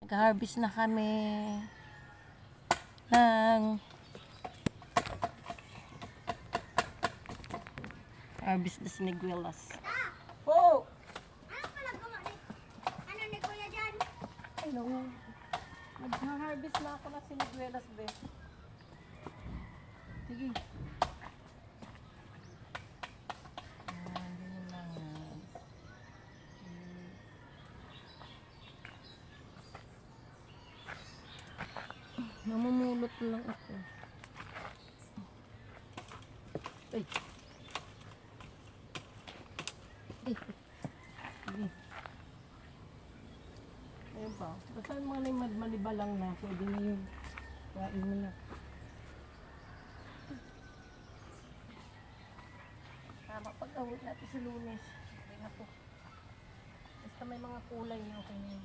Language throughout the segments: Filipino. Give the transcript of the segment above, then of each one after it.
Nag-harvest na kami ng harvest na siniguelas. Oh! Ano ni Kuya dyan? Hello. Nag-harvest na ako ng siniguelas, be. Sige. Ayan, ganyan lang yan. Namumulot lang ako. Ay. Ay. Sige. Ayun pa. Basta yung mga malibalang na, pwede na yun. Kain mo na. Tama, pag-awit natin sa Lunes. Okay na po. Basta may mga kulay na okay na yun.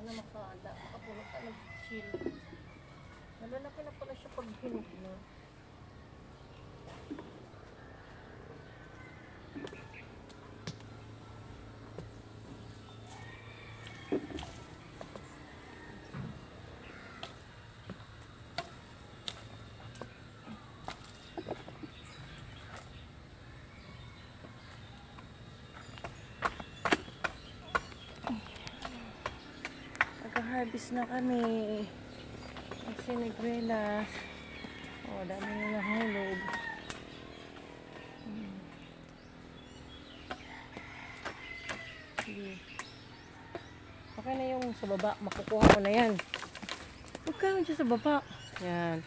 Sana makapulot ka ng chill. Malalaki na pala siya pag hinog na. Nag-harvest na kami ng siniguelas. Oh, dami na nahulog. Sige. Okay na yung sa baba. Makukuha ko na yan. Huwag ka dyan sa baba. Yan.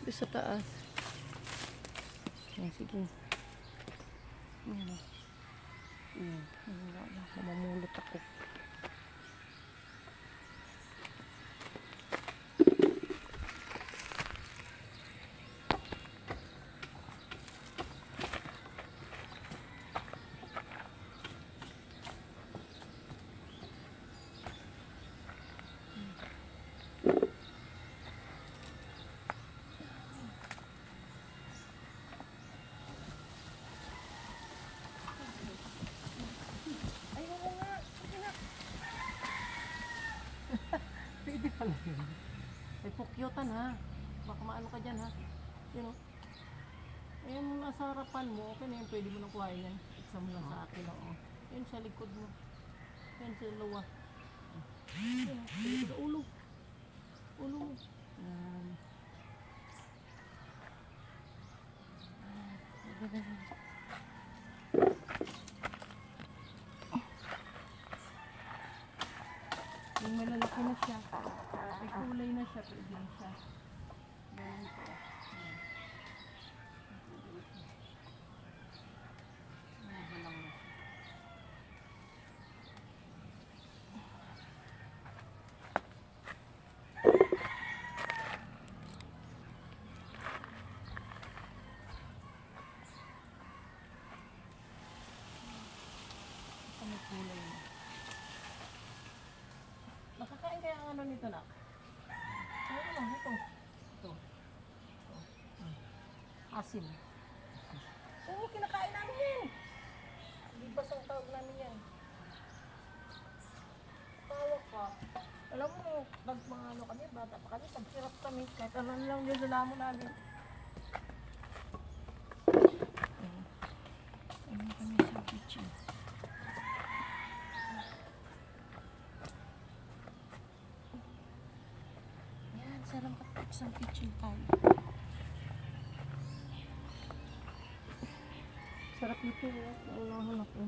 Doon sa taas. Yan, sige. Yan. Yan. Mamamulot ako. Pwede pala yun. Ay, pukyutan ha. Baka maano ka dyan ha. You know. Ayan yung nasa harapan mo. Okay na yun. Pwede mo nang kuhain yan. Iksa mo lang sa akin. Oo. Yan sa likod mo. Yan sa luwa. Yan. Sa likod. Ulo. Ulo mo. Yan. Yung malalaki na siya. May kulay na siya. Pwede na siya. Ganyan po. Mabalang na siya. Ito may kulay na. Nakakain kaya ang ano nito na? Ano ito? Ito. Asin. Oo, kinakain namin yan. Libas ang tawag namin yan. Tawag ka. Alam mo, pag mga ano kami, bata pa kami, pagsirap kami. Kahit ano lang yung lulamo namin. Ano kami sa kitchen. Yan, sarang kapag sa kitchen tayo. Sarap nito. Naunahan ako.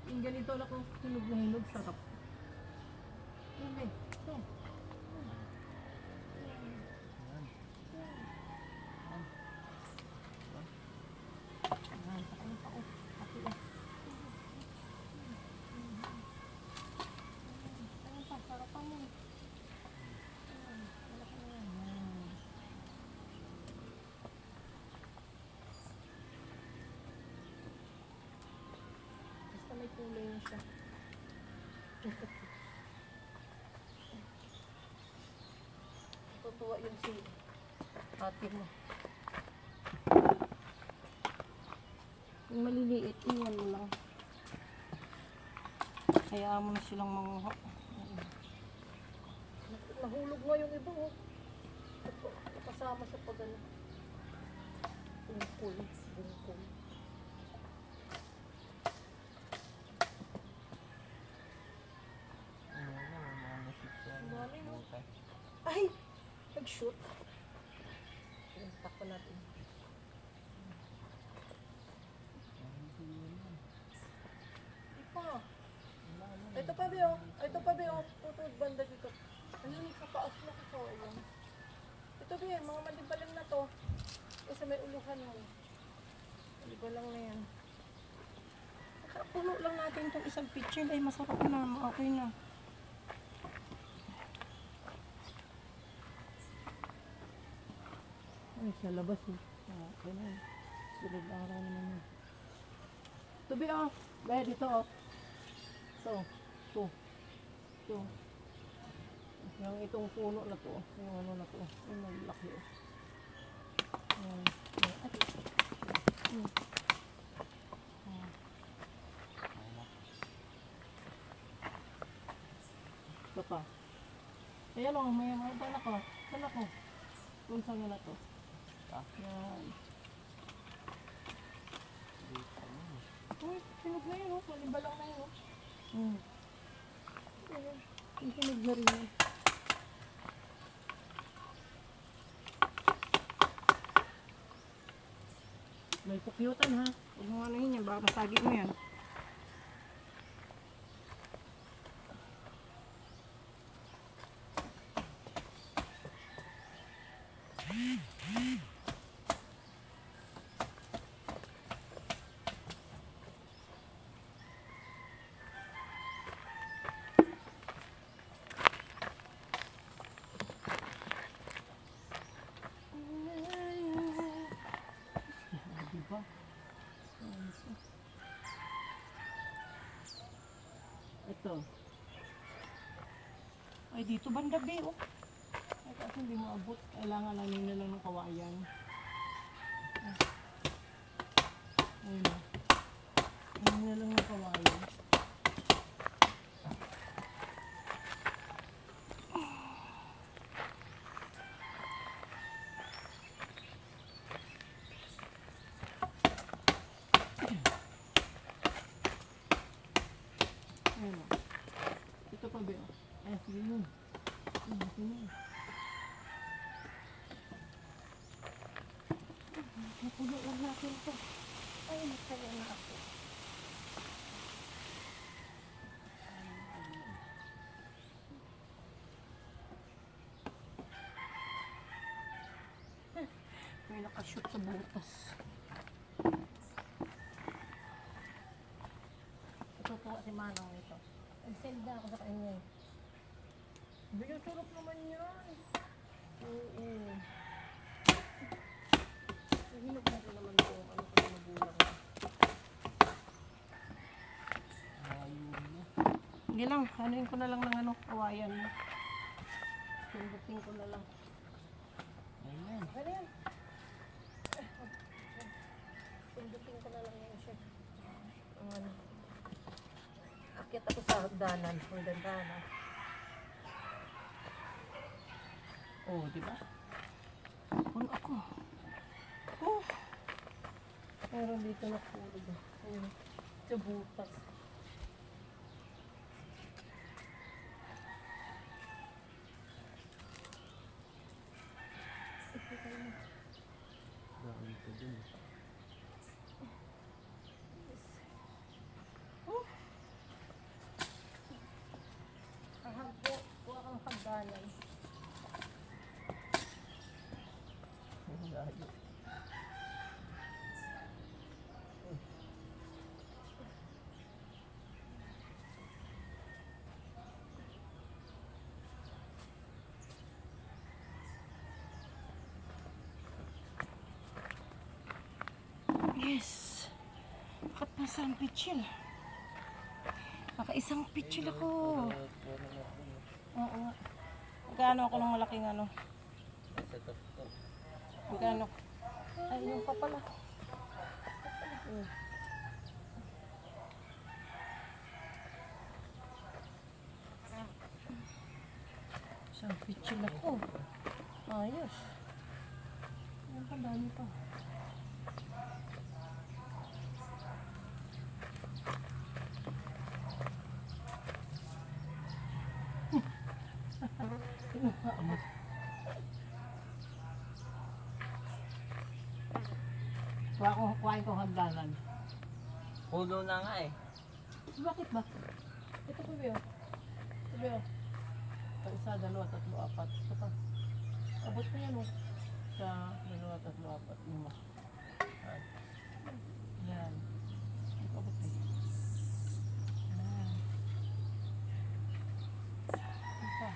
Yung ganito lang ako, hinog na hinog, sarap. Hindi. Ito. Kawawa yun si ate mo. Kung maliliit, iwan mo lang. Hayaan mo na silang manguha. Nahulog nga yung iba, oh. Nakasama sa pag-ano. Bungkol. Bungkol. Ay! Nag-shoot. Takpan natin. Ipa. Ito pa, Bio. Ito pa, Bio. Tutod banda dito. Ano yung kapaas na ko? Ayan. Ito, Bio. Mga malibalang na to. Kasi may uluhan mo. Malibalang na yan. Nakapuno lang natin itong isang picture. Ay, masarap na. Okay na. Ay, sa labas eh. Okay na eh. Sunod araw naman yun. Ito, Bio. Dahil dito, oh. Ito. Ito. Ito. Yung itong puno na to. Yung ano na to. Yung malaki. Ayan. Ito pa. Ayan o, may mga panak ko. Panak ko. Kung saan na to. Ayan. Uy, sinog na yun o. Malibalang na yun o. Ayan. Sinog na rin yun. May pukyutan ha. Huwag mo ano yun yan. Baka masagit mo yan. Ito. Ay, dito banda be, oh. Ay, kasi hindi mo abot. Kailangan lang nila lang ng kawayan. Ayun na. Ayun na lang ng kawayan. Ayun na. Ito pa be, oh. Ay, sige yun. Sige. Napulo lang natin ito. Ay, masaya na ako. May nakashoot sa butas. Tutuwa si Manong ito. Nag-send na ako sa kanya. Bigyan sarap naman yan. Oo. Hinog na rin naman ito. Ano ko na magulang. Hindi lang. Anuin ko na lang ng ano, kawayan. Sundutin ko na lang. Ayan. Ano yan? Sundutin ko na lang yan siya. Ang ano. Akyat ako sa hagdanan. Ang dandana. Oh, di ba? Puno ako. Oh. Meron dito na puno. Ayun. Sa butas. Ahagpo. Kuha kang hagdanan. Yes. Bakit nasa ang pitchil? Naka-isang pitchil ako. Oo nga. Magkano ako ng malaking ano? Magkano? Ay, yung pa pala. Mm. Isang pitchil ako. Ayos. Ayan pa, dami pa. Kuhain ko hagdanan. Puno na nga eh. Bakit ba? Ito po ba yun? Ito ba yun? Isa, dalawa, tatlo, apat. Ito pa. Abot ko yan oh. Isa, dalawa, tatlo, apat, lima. Yan. Ito abot eh. Yan. Ito pa.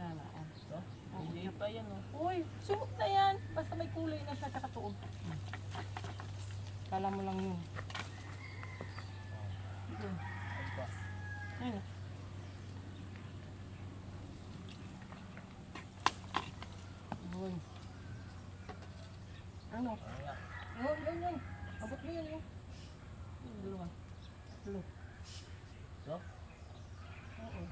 Yan ah. So, hindi pa yan oh. Uy, suot na yan. Basta may kulay na siya, tsaka tuog. Kala mo lang yun. Ito. Ayun. Uy. Ano? Yun. Abot mo yun yun. Yung dalawa. Dalawa. So? Oo.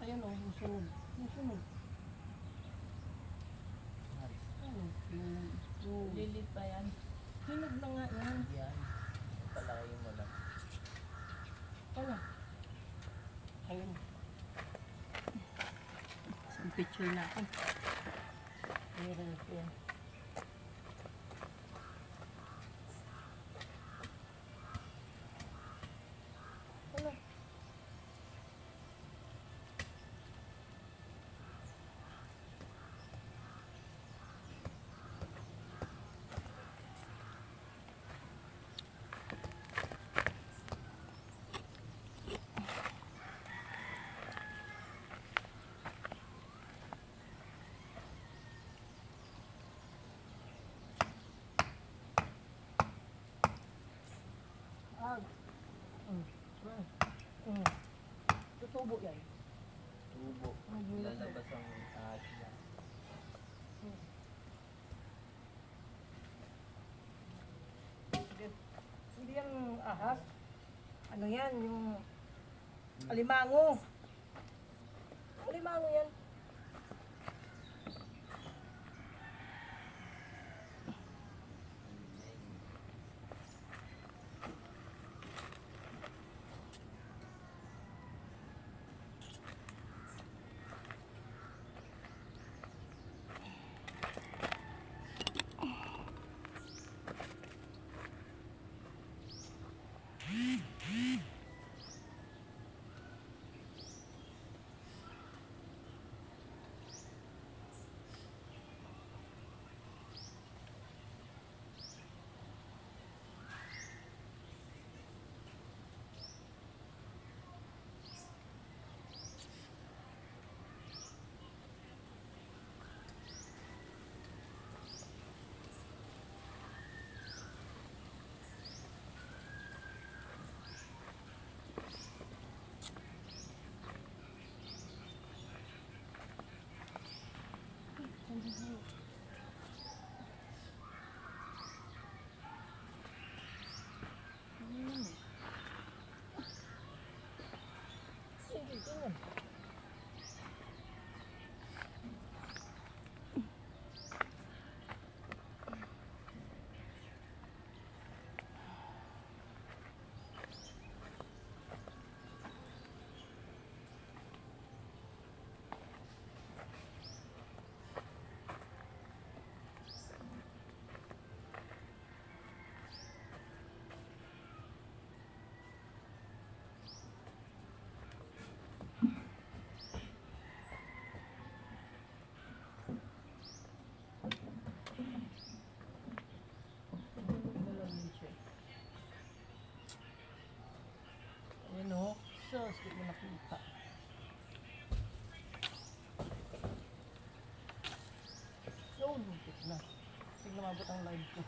Ayan o, yung sunod. Yung sunod. Ano? Yung Lilit pa yan. hinog na nga yan. Yan. Palakihin mo lang. Ano? Ayun. Isang picture na ako. Meron ito yan. Ano? Tutubo yan. Tubo. Lalabas ang ahas niya. Hindi yan ahas. Ano yan? Yung alimango. Alimango yan. Ayan o. Sus, di mo nakita. So, lupit na. Tignan mabot ang live ko.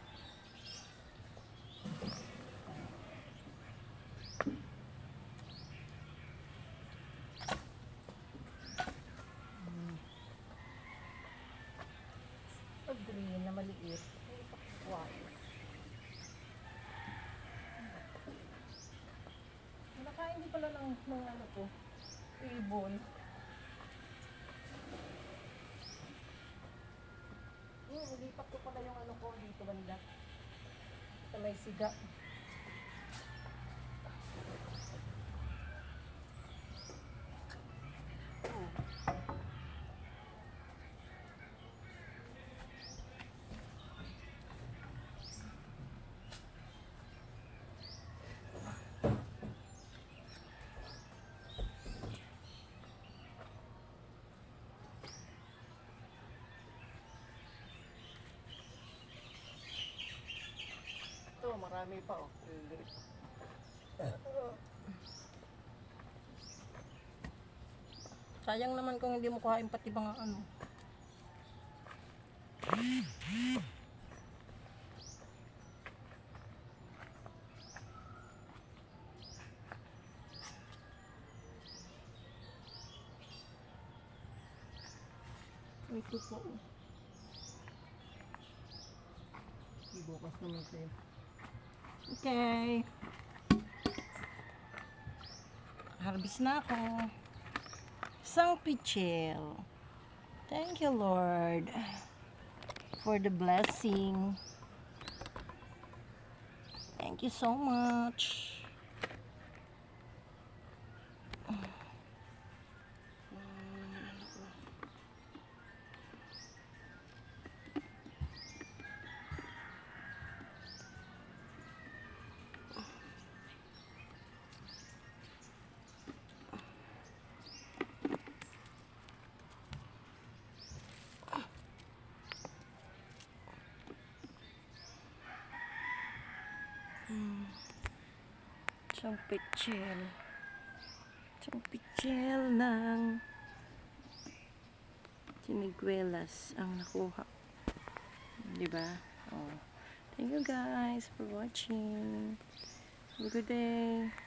maliliit. Wow. Nakain din pala ng ano to, ibon. Lipat ko pala yung ano ko dito banda. Sa may siga. Ito, marami pa oh. Liliit. Sayang naman kung hindi mo kuhain pati mga ano. Ito po. Ibukas naman sa'yo. Okay. Harvest na ako. Isang pichel. Thank you, Lord, for the blessing. Thank you so much. Isang pichel. Isang pichel ng siniguelas ang nakuha. Diba? Oh. Thank you guys for watching. Have a good day.